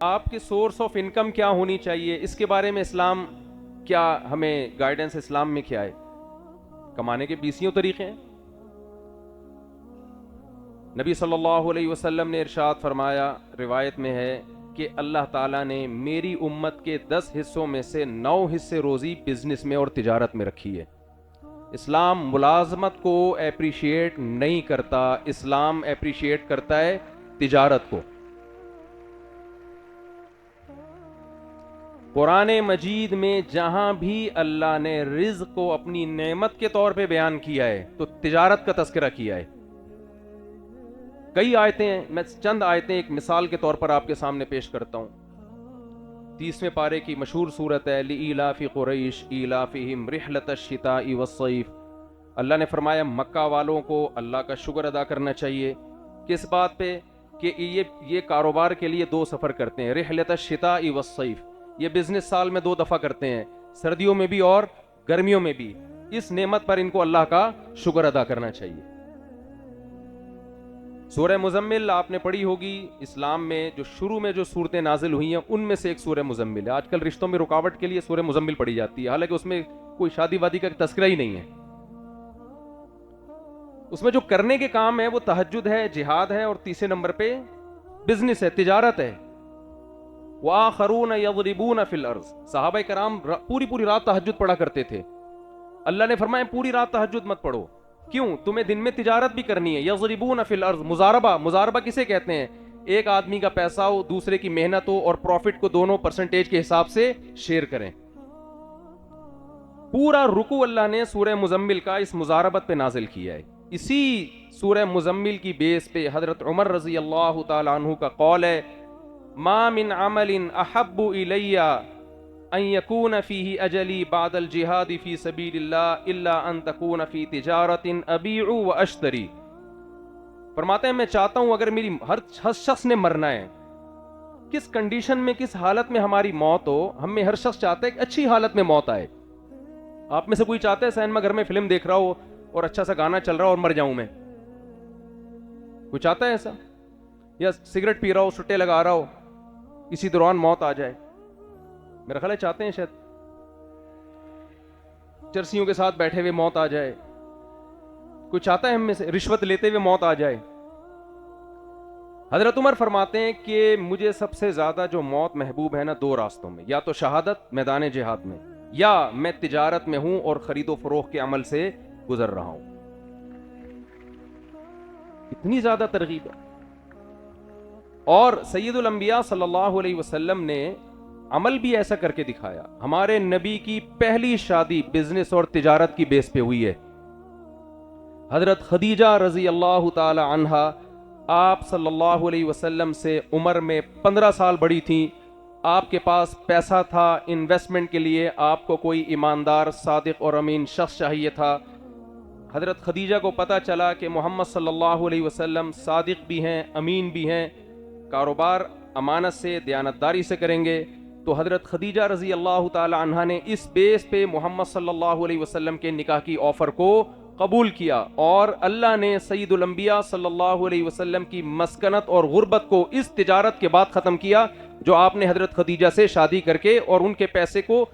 آپ کی source of income کیا ہونی چاہیے، اس کے بارے میں اسلام کیا ہمیں گائیڈنس اسلام میں کیا ہے؟ کمانے کے 20 طریقے ہیں۔ نبی صلی اللہ علیہ وسلم نے ارشاد فرمایا، روایت میں ہے کہ اللہ تعالیٰ نے میری امت کے 10 حصوں میں سے 9 حصے روزی بزنس میں اور تجارت میں رکھی ہے۔ اسلام ملازمت کو اپریشیٹ نہیں کرتا، اسلام اپریشیٹ کرتا ہے تجارت کو۔ قرآن مجید میں جہاں بھی اللہ نے رزق کو اپنی نعمت کے طور پہ بیان کیا ہے تو تجارت کا تذکرہ کیا ہے۔ کئی آیتیں ہیں، میں چند آیتیں ایک مثال کے طور پر آپ کے سامنے پیش کرتا ہوں۔ 30ویں پارے کی مشہور صورت ہے لِإِيلَافِ قُرَيْشٍ إِيلَافِهِمْ رِحْلَةَ الشِّتَاءِ وَالصَّيْفِ۔ اللہ نے فرمایا مکہ والوں کو اللہ کا شکر ادا کرنا چاہیے، کس بات پہ؟ کہ یہ کاروبار کے لیے 2 سفر کرتے ہیں، رحلۃ الشتاء والصیف، یہ بزنس سال میں 2 دفعہ کرتے ہیں، سردیوں میں بھی اور گرمیوں میں بھی۔ اس نعمت پر ان کو اللہ کا شکر ادا کرنا چاہیے۔ سورہ مزمل آپ نے پڑھی ہوگی، اسلام میں جو شروع میں جو صورتیں نازل ہوئی ہیں ان میں سے ایک سورہ مزمل ہے۔ آج کل رشتوں میں رکاوٹ کے لیے سورہ مزمل پڑھی جاتی ہے، حالانکہ اس میں کوئی شادی وادی کا تذکرہ ہی نہیں ہے۔ اس میں جو کرنے کے کام ہے وہ تہجد ہے، جہاد ہے، اور تیسرے نمبر پہ بزنس ہے، تجارت ہے۔ وآخرون یضربون فی الارض، صحابہ کرام پوری رات تہجد پڑھا کرتے تھے۔ اللہ نے فرمایا پوری رات تہجد مت پڑھو، کیوں؟ تمہیں دن میں تجارت بھی کرنی ہے۔ یضربون فی الارض، مضاربہ کسے کہتے ہیں؟ ایک آدمی کا پیسہ ہو، دوسرے کی محنت ہو، اور پروفٹ کو دونوں پرسنٹیج کے حساب سے شیئر کریں۔ پورا رکوع اللہ نے سورہ مزمل کا اس مضاربت پہ نازل کیا ہے۔ اسی سورہ مزمل کی بیس پہ حضرت عمر رضی اللہ تعالی عنہ کا قول ہے، ما من عمل احب الی ان یکون فیہ اجلی بعد الجہاد فی سبیل اللہ الا ان تکون فی تجارت ابیع و اشتری۔ فرماتے ہیں میں چاہتا ہوں اگر میری ہر شخص نے مرنا ہے، کس کنڈیشن میں، کس حالت میں ہماری موت ہو، ہم میں ہر شخص چاہتا ہے کہ اچھی حالت میں موت آئے۔ آپ میں سے کوئی چاہتا ہے سینما گھر میں فلم دیکھ رہا ہو اور اچھا سا گانا چل رہا ہو اور مر جاؤں میں؟ کوئی چاہتا ہے ایسا؟ یا سگریٹ پی رہا ہو، سٹے لگا رہا ہو، اسی دوران موت آ جائے؟ میرا خیال ہے چاہتے ہیں شاید۔ چرسیوں کے ساتھ بیٹھے ہوئے موت آ جائے؟ کوئی چاہتا ہے ہم میں سے رشوت لیتے ہوئے موت آ جائے؟ حضرت عمر فرماتے ہیں کہ مجھے سب سے زیادہ جو موت محبوب ہے نا 2 راستوں میں، یا تو شہادت میدان جہاد میں، یا میں تجارت میں ہوں اور خرید و فروخت کے عمل سے گزر رہا ہوں۔ اتنی زیادہ ترغیب ہے۔ اور سید الانبیاء صلی اللہ علیہ وسلم نے عمل بھی ایسا کر کے دکھایا۔ ہمارے نبی کی پہلی شادی بزنس اور تجارت کی بیس پہ ہوئی ہے۔ حضرت خدیجہ رضی اللہ تعالی عنہا آپ صلی اللہ علیہ وسلم سے عمر میں 15 سال بڑی تھیں۔ آپ کے پاس پیسہ تھا انویسٹمنٹ کے لیے، آپ کو کوئی ایماندار، صادق اور امین شخص چاہیے تھا۔ حضرت خدیجہ کو پتہ چلا کہ محمد صلی اللہ علیہ وسلم صادق بھی ہیں، امین بھی ہیں، کاروبار امانت سے، دیانتداری سے کریں گے، تو حضرت خدیجہ رضی اللہ تعالی عنہا نے اس بیس پہ محمد صلی اللہ علیہ وسلم کے نکاح کی آفر کو قبول کیا، اور اللہ نے سید الانبیاء صلی اللہ علیہ وسلم کی مسکنت اور غربت کو اس تجارت کے بعد ختم کیا جو آپ نے حضرت خدیجہ سے شادی کر کے اور ان کے پیسے کو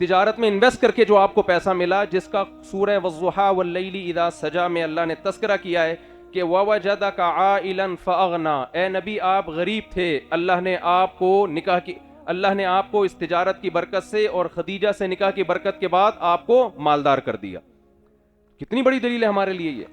تجارت میں انویسٹ کر کے جو آپ کو پیسہ ملا، جس کا سورہ والضحیٰ واللیل اذا سجا میں اللہ نے تذکرہ کیا ہے کہ وَوَجَدَكَ عَائِلًا فَأَغْنَا، اے نبی آپ غریب تھے، اللہ نے آپ کو نکاح کی، اللہ نے آپ کو اس تجارت کی برکت سے اور خدیجہ سے نکاح کی برکت کے بعد آپ کو مالدار کر دیا۔ کتنی بڑی دلیل ہے ہمارے لیے یہ۔